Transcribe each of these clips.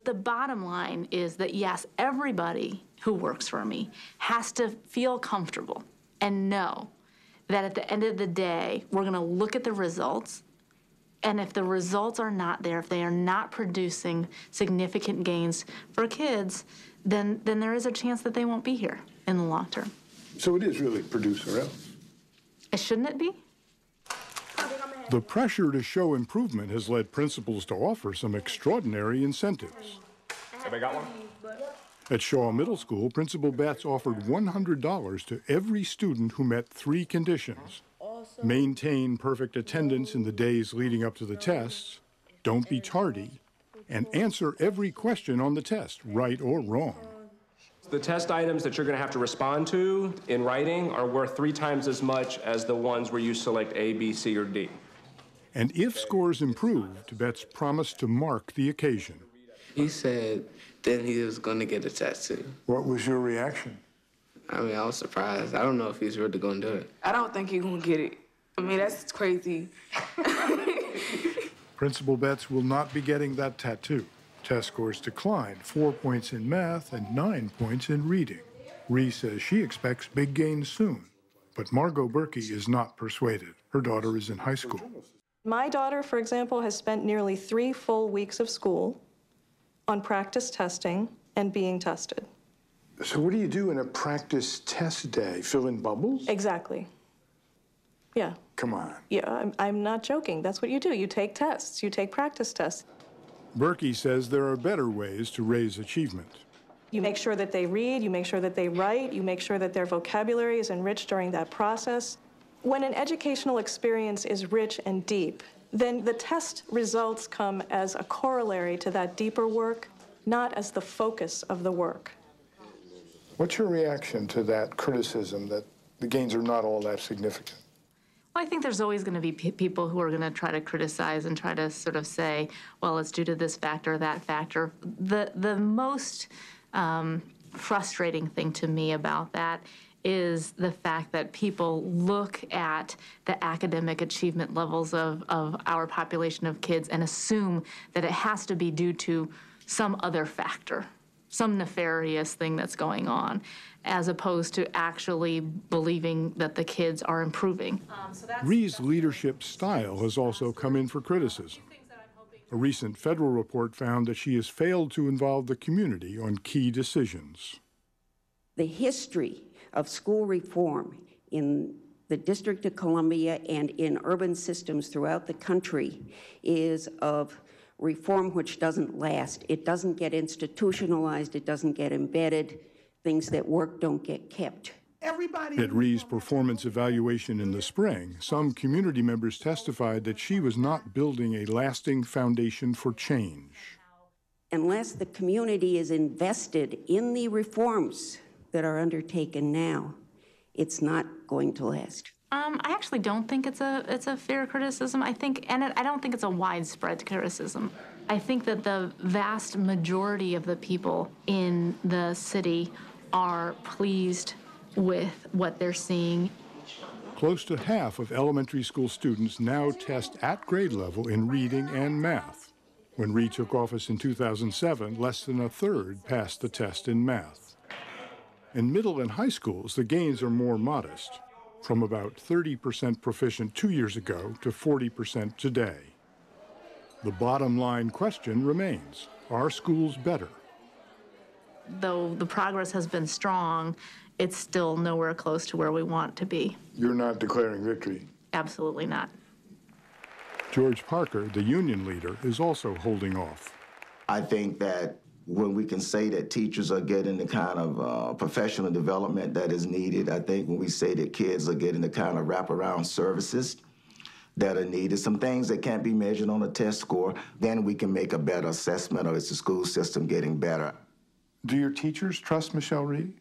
The bottom line is that, yes, everybody who works for me has to feel comfortable and know that at the end of the day, we're going to look at the results, and if the results are not there, if they are not producing significant gains for kids, then there is a chance that they won't be here in the long term. So it is really produce or else. Shouldn't it be? The pressure to show improvement has led principals to offer some extraordinary incentives. Have I got one? At Shaw Middle School, Principal Betts offered $100 to every student who met 3 conditions. Maintain perfect attendance in the days leading up to the tests, don't be tardy, and answer every question on the test, right or wrong. The test items that you're going to have to respond to in writing are worth 3 times as much as the ones where you select A, B, C, or D. And if scores improved, Betts promised to mark the occasion. He said then he was going to get a tattoo. What was your reaction? I mean, I was surprised. I don't know if he's really going to do it. I don't think he's going to get it. I mean, that's crazy. Principal Betts will not be getting that tattoo. Test scores declined, 4 points in math and 9 points in reading. Rhee says she expects big gains soon, but Margot Berkey is not persuaded. Her daughter is in high school. My daughter, for example, has spent nearly 3 full weeks of school on practice testing and being tested. So what do you do in a practice test day? Fill in bubbles? Exactly. Yeah. Come on. Yeah, I'm not joking. That's what you do. You take tests. You take practice tests. Berkey says there are better ways to raise achievement. You make sure that they read, you make sure that they write, you make sure that their vocabulary is enriched during that process. When an educational experience is rich and deep, then the test results come as a corollary to that deeper work, not as the focus of the work. What's your reaction to that criticism that the gains are not all that significant? Well, I think there's always going to be people who are going to try to criticize and try to sort of say, well, it's due to this factor or that factor. The most frustrating thing to me about that is the fact that people look at the academic achievement levels of our population of kids and assume that it has to be due to some other factor, some nefarious thing that's going on, as opposed to actually believing that the kids are improving. Rhee's leadership style has also come in for criticism. A recent federal report found that she has failed to involve the community on key decisions. The history of school reform in the District of Columbia and in urban systems throughout the country is of reform which doesn't last. It doesn't get institutionalized, it doesn't get embedded. Things that work don't get kept. At Rhee's performance evaluation in the spring, some community members testified that she was not building a lasting foundation for change. Unless the community is invested in the reforms that are undertaken now, it's not going to last. I actually don't think it's a fair criticism. I don't think it's a widespread criticism. I think that the vast majority of the people in the city are pleased with what they're seeing. Close to half of elementary school students now test at grade level in reading and math. When Rhee took office in 2007, less than a third passed the test in math. In middle and high schools, the gains are more modest, from about 30% proficient 2 years ago to 40% today. The bottom line question remains, are schools better? Though the progress has been strong, it's still nowhere close to where we want to be. You're not declaring victory? Absolutely not. George Parker, the union leader, is also holding off. I think that when we can say that teachers are getting the kind of professional development that is needed, I think when we say that kids are getting the kind of wraparound services that are needed, some things that can't be measured on a test score, then we can make a better assessment of is the school system getting better. Do your teachers trust Michelle Rhee?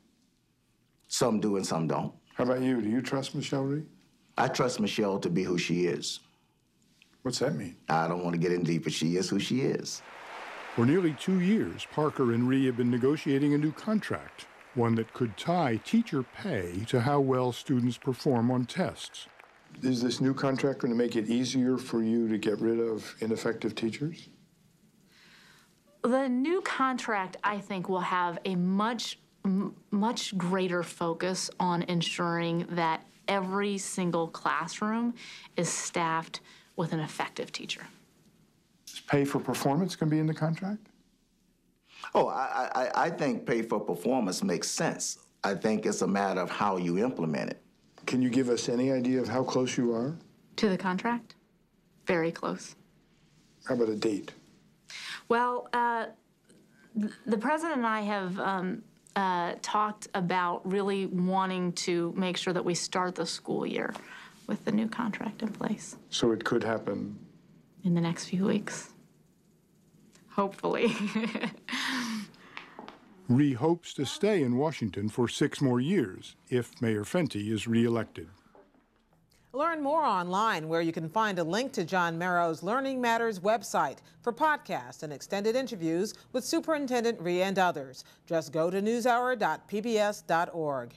Some do and some don't. How about you? Do you trust Michelle Rhee? I trust Michelle to be who she is. What's that mean? I don't want to get in deep, but she is who she is. For nearly 2 years, Parker and Rhee have been negotiating a new contract, one that could tie teacher pay to how well students perform on tests. Is this new contract going to make it easier for you to get rid of ineffective teachers? The new contract, I think, will have a much greater focus on ensuring that every single classroom is staffed with an effective teacher. Is pay for performance going to be in the contract? Oh, I think pay for performance makes sense. I think it's a matter of how you implement it. Can you give us any idea of how close you are? To the contract? Very close. How about a date? Well, the president and I have talked about really wanting to make sure that we start the school year with the new contract in place. So it could happen in the next few weeks. Hopefully. Rhee hopes to stay in Washington for 6 more years if Mayor Fenty is reelected. Learn more online, where you can find a link to John Merrow's Learning Matters website for podcasts and extended interviews with Superintendent Rhee and others. Just go to newshour.pbs.org.